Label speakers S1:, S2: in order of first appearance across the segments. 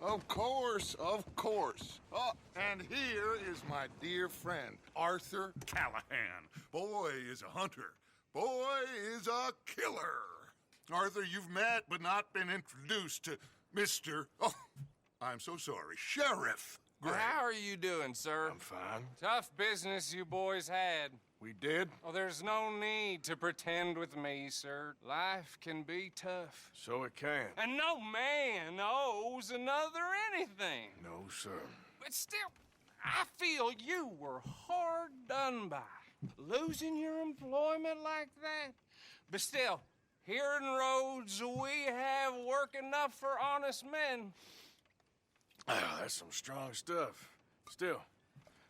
S1: Of course, of course. Oh, and here is my dear friend, Arthur Callahan. Boy is a hunter. Boy is a killer. Arthur, you've met but not been introduced to Mr. Oh, I'm so sorry, Sheriff Gray.
S2: How are you doing, sir?
S3: I'm fine.
S2: Tough business you boys had.
S3: We did?
S2: Oh, there's no need to pretend with me, sir. Life can be tough.
S3: So it can.
S2: And no man owes another anything.
S3: No, sir.
S2: But still, I feel you were hard done by. Losing your employment like that. But still, here in Rhodes, we have work enough for honest men.
S3: Ah, that's some strong stuff. Still,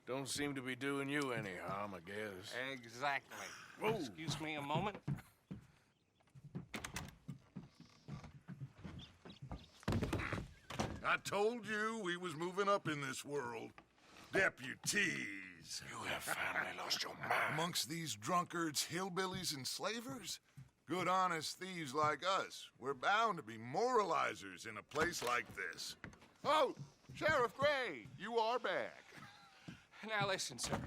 S3: don't seem to be doing you any harm, I guess.
S2: Exactly.
S3: Whoa.
S2: Excuse me a moment.
S1: I told you we was moving up in this world. Deputies.
S3: You have finally lost your mind.
S1: Amongst these drunkards, hillbillies, and slavers? Good, honest thieves like us. We're bound to be moralizers in a place like this. Oh, Sheriff Gray, you are back.
S2: Now listen, sir.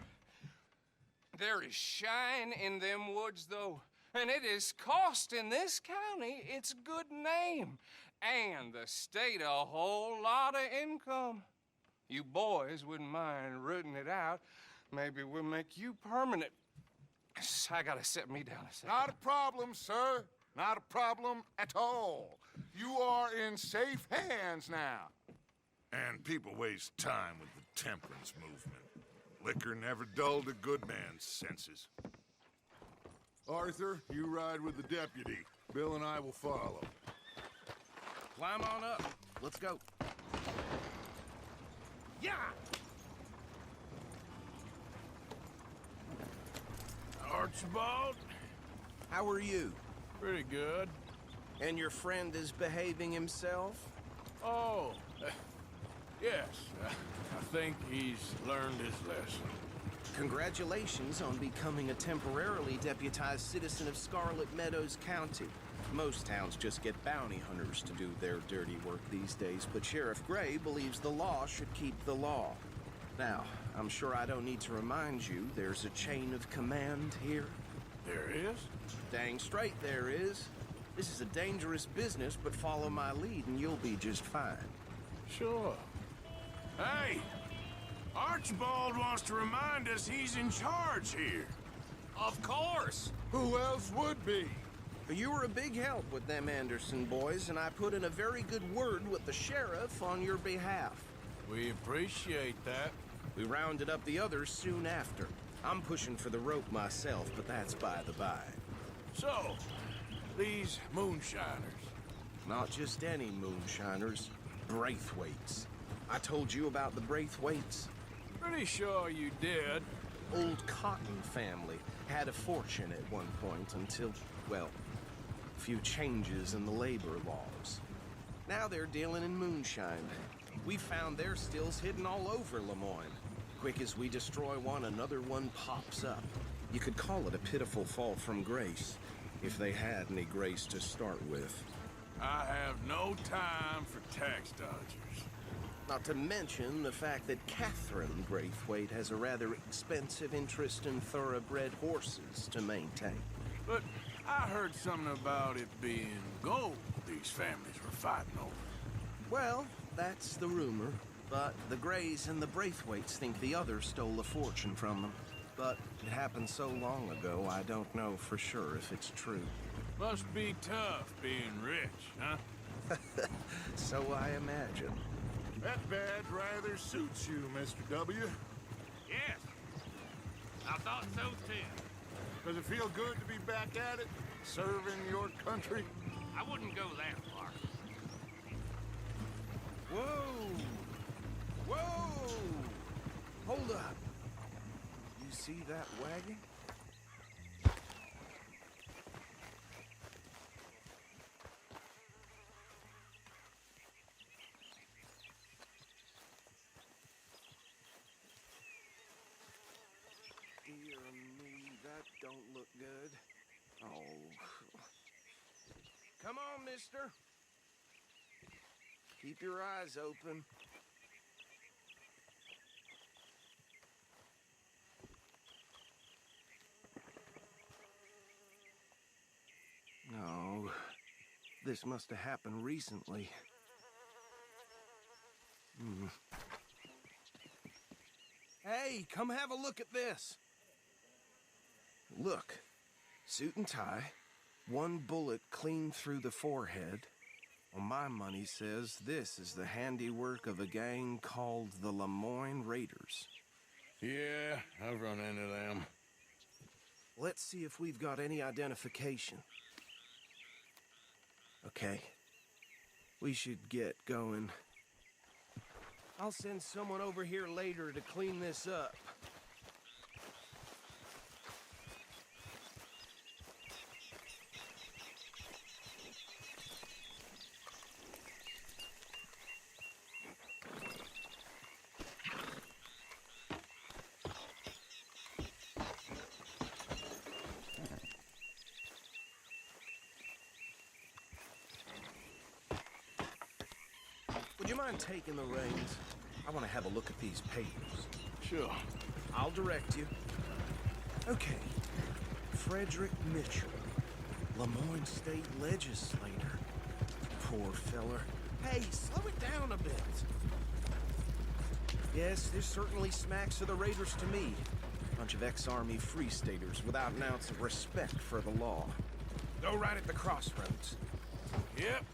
S2: There is shine in them woods, though, and it is costing this county its good name and the state a whole lot of income. You boys wouldn't mind rooting it out. Maybe we'll make you permanent. I gotta set me down a second.
S1: Not a problem, sir. Not a problem at all. You are in safe hands now. And people waste time with the temperance movement. Liquor never dulled a good man's senses. Arthur, you ride with the deputy. Bill and I will follow.
S4: Climb on up. Let's go.
S2: Yeah!
S3: Archibald?
S4: How are you?
S3: Pretty good.
S4: And your friend is behaving himself?
S3: Oh, yes. I think he's learned his lesson.
S4: Congratulations on becoming a temporarily deputized citizen of Scarlet Meadows County. Most towns just get bounty hunters to do their dirty work these days, but Sheriff Gray believes the law should keep the law. Now, I'm sure I don't need to remind you there's a chain of command here.
S3: There is?
S4: Dang straight there is. This is a dangerous business, but follow my lead and you'll be just fine.
S3: Sure. Hey! Archibald wants to remind us he's in charge here.
S2: Of course!
S1: Who else would be?
S4: You were a big help with them Anderson boys, and I put in a very good word with the sheriff on your behalf.
S3: We appreciate that.
S4: We rounded up the others soon after. I'm pushing for the rope myself, but that's by the by.
S3: So, these moonshiners.
S4: Not just any moonshiners, Braithwaites. I told you about the Braithwaites.
S3: Pretty sure you did.
S4: Old Cotton family had a fortune at one point until, well, a few changes in the labor laws. Now they're dealing in moonshine. We found their stills hidden all over Lemoyne. Quick as we destroy one, another one pops up. You could call it a pitiful fall from grace, if they had any grace to start with.
S3: I have no time for tax dodgers.
S4: Not to mention the fact that Catherine Braithwaite has a rather expensive interest in thoroughbred horses to maintain.
S3: But I heard something about it being gold these families were fighting over.
S4: Well, that's the rumor. But the Grays and the Braithwaites think the others stole a fortune from them. But it happened so long ago, I don't know for sure if it's true.
S3: Must be tough being rich, huh?
S4: So I imagine.
S1: That badge rather suits you, Mr. W.
S2: Yes. I thought so, too.
S1: Does it feel good to be back at it, serving your country?
S2: I wouldn't go that far.
S4: Whoa! Whoa! Hold up. You see that wagon? Dear me, that don't look good. Oh. Come on, mister. Keep your eyes open. No, this must have happened recently. Hey, come have a look at this. Look, suit and tie, one bullet clean through the forehead. Well, my money says this is the handiwork of a gang called the Lemoyne Raiders.
S3: Yeah, I've run into them.
S4: Let's see if we've got any identification. Okay, we should get going. I'll send someone over here later to clean this up. Would you mind taking the reins? I want to have a look at these papers.
S3: Sure.
S4: I'll direct you. Okay. Frederick Mitchell, Lemoyne State Legislator. Poor feller. Hey, slow it down a bit. Yes, this certainly smacks of the Raiders to me. Bunch of ex-Army Free Staters without an ounce of respect for the law. Go right at the crossroads.
S3: Yep.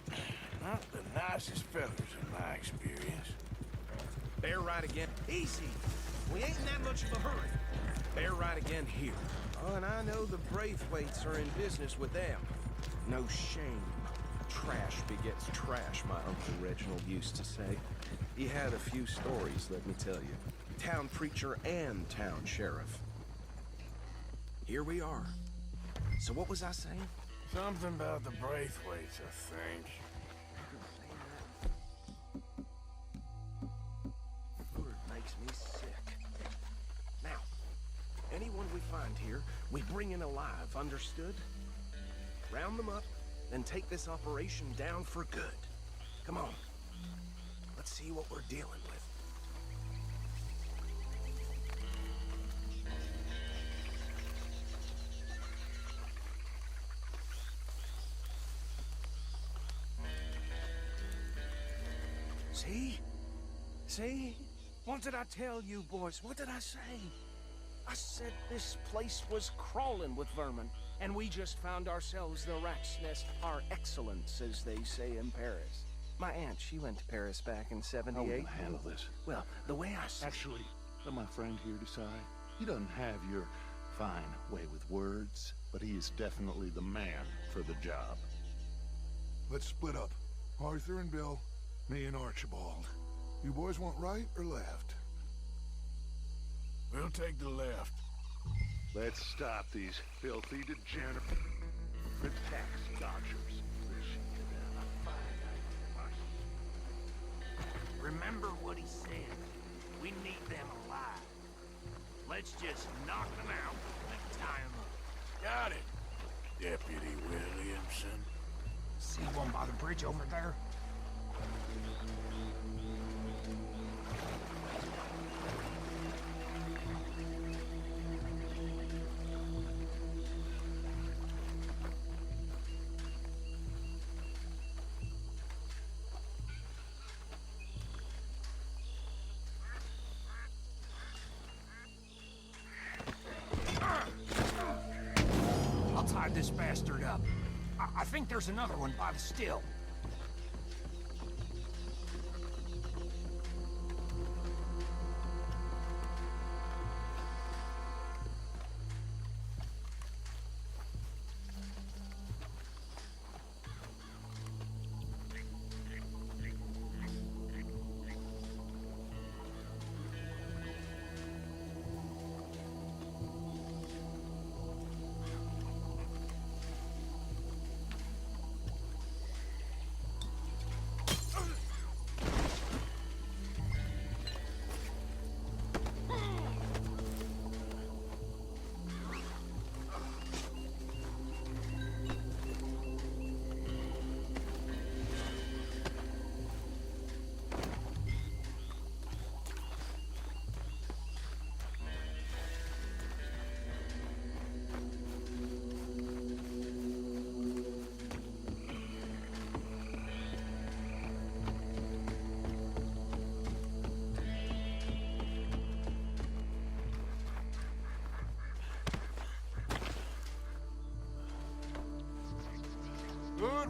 S3: Not the nicest fellas in my experience.
S4: Bear right again. Easy. We ain't in that much of a hurry. Bear right again here. Oh, and I know the Braithwaites are in business with them. No shame. Trash begets trash, my Uncle Reginald used to say. He had a few stories, let me tell you. Town preacher and town sheriff. Here we are. So what was I saying?
S3: Something about the Braithwaites, I think.
S4: Word makes me sick. Now, anyone we find here, we bring in alive, understood? Round them up, then take this operation down for good. Come on. Let's see what we're dealing with. See? See? What did I tell you, boys? What did I say? I said this place was crawling with vermin, and we just found ourselves the rat's nest par excellence, as they say in Paris. My aunt, she went to Paris back in
S5: How are we
S4: '78.
S5: gonna handle this?
S4: Well, the way I see
S5: Actually, let my friend here decide. He doesn't have your fine way with words, but he is definitely the man for the job.
S1: Let's split up. Arthur and Bill, me and Archibald. You boys want right or left?
S3: We'll take the left.
S5: Let's stop these filthy degenerate tax dodgers.
S6: Remember what he said. We need them alive. Let's just knock them out and tie them up.
S3: Got it, Deputy Williamson.
S6: See one by the bridge over there? I'll tie this bastard up. I think there's another one by the still.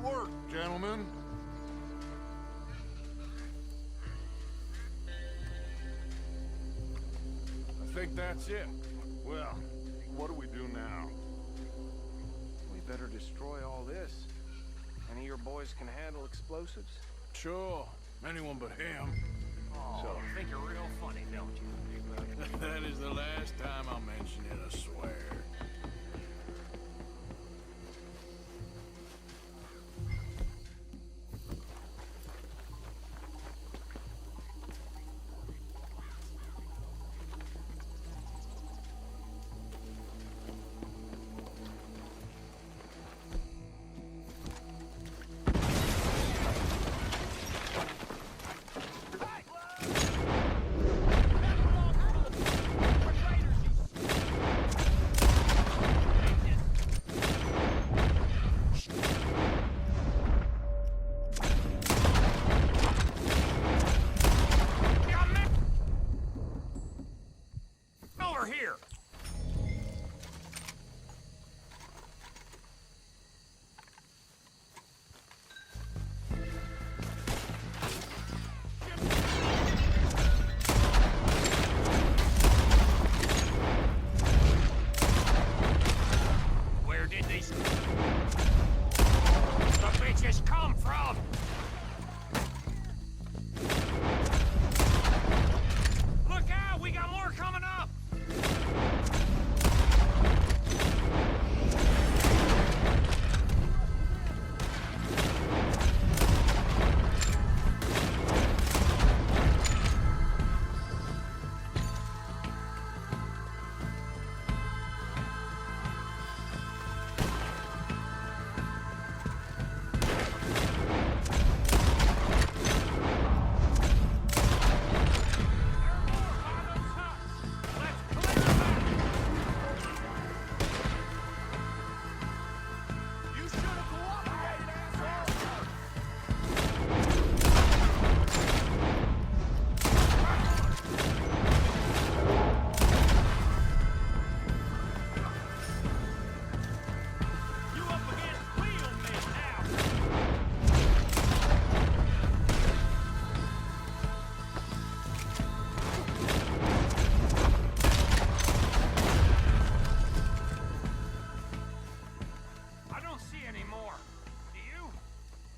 S1: work, gentlemen.
S3: I think that's it.
S1: Well, what do we do now?
S4: We better destroy all this. Any of your boys can handle explosives?
S3: Sure. Anyone but him.
S6: Oh, you think you're real funny, don't you?
S3: That is the last time I'll mention it, I swear.
S6: Over here! Where did these... the bitches come from? Look out! We got more coming up!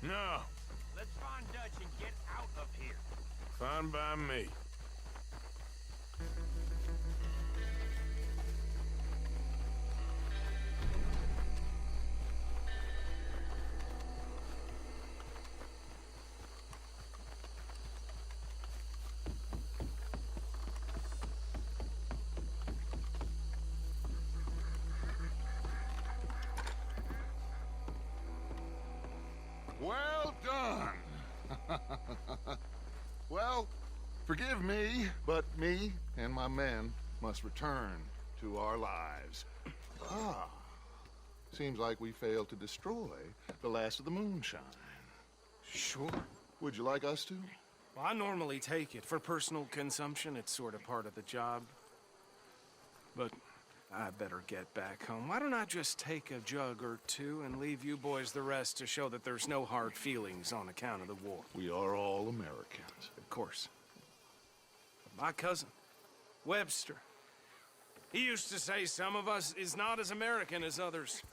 S3: No,
S6: Let's find Dutch and get out of here.
S3: fine by me.
S1: Well done. Well, forgive me, but me and my men must return to our lives. Ah, seems like we failed to destroy the last of the moonshine.
S4: Sure.
S1: Would you like us to?
S4: Well, I normally take it. For personal consumption, it's sort of part of the job. But I better get back home. Why don't I just take a jug or two and leave you boys the rest to show that there's no hard feelings on account of the war?
S1: We are all Americans.
S4: Of course. But my cousin, Webster, he used to say some of us is not as American as others,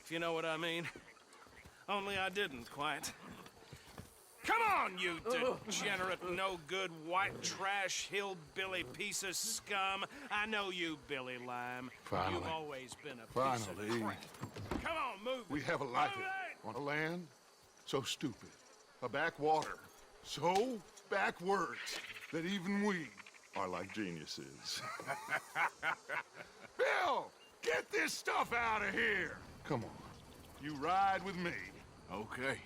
S4: if you know what I mean. Only I didn't quite. Come on, you degenerate, no-good, white trash, hillbilly piece of scum. I know you, Billy Lime.
S1: Finally.
S4: You've always been a piece of
S1: Finally.
S4: crap. Come on, move
S1: We
S4: it.
S1: have a life
S4: Move it.
S1: on a land so stupid, a backwater so backwards that even we are like geniuses. Bill, get this stuff out of here. Come on, you ride with me.
S3: Okay.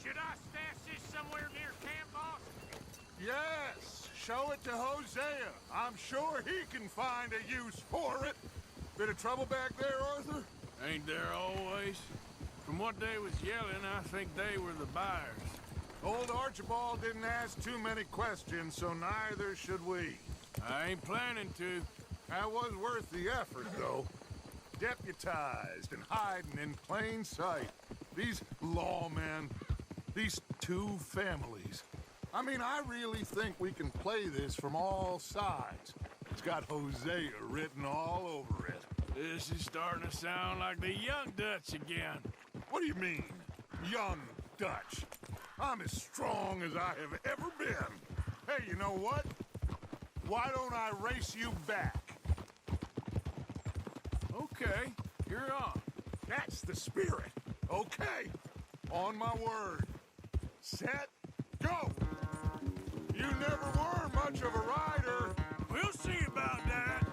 S6: Should I stash this somewhere near camp, boss?
S1: Yes, show it to Hosea. I'm sure he can find a use for it. Bit of trouble back there, Arthur?
S3: Ain't there always? From what they was yelling, I think they were the buyers.
S1: Old Archibald didn't ask too many questions, so neither should we.
S3: I ain't planning to.
S1: That was worth the effort, though. Deputized and hiding in plain sight. These lawmen, these two families. I mean, I really think we can play this from all sides. It's got Hosea written all over it.
S3: This is starting to sound like the Young Dutch again.
S1: What do you mean, young Dutch? I'm as strong as I have ever been. Hey, you know what? Why don't I race you back?
S3: Okay, you're on.
S1: That's the spirit. Okay, on my word. Set, go! You never were much of a rider.
S3: We'll see about that.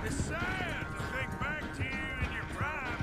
S3: It's sad to think back to you in your prime.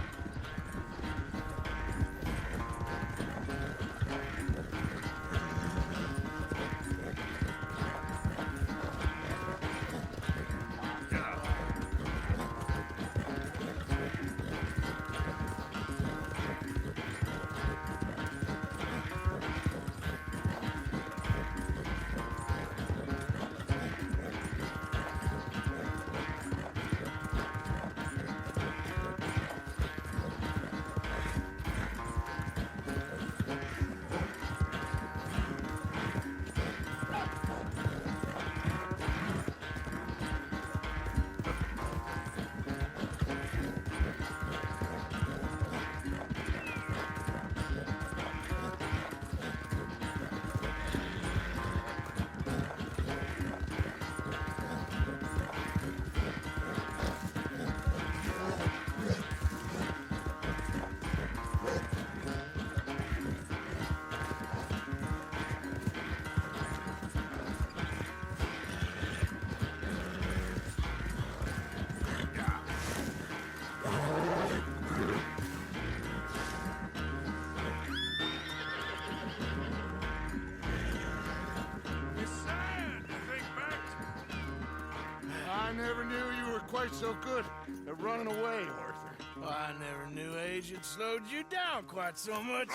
S3: It's sad to think back to...
S1: I never knew you were quite so good at running away, Arthur.
S3: I never knew age had slowed you down quite so much.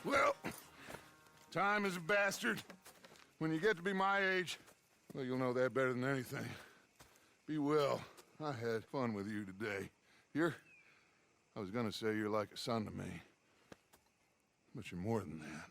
S1: Well, time is a bastard. When you get to be my age, well, you'll know that better than anything. Be well. I had fun with you today. I was gonna say you're like a son to me, but you're more than that.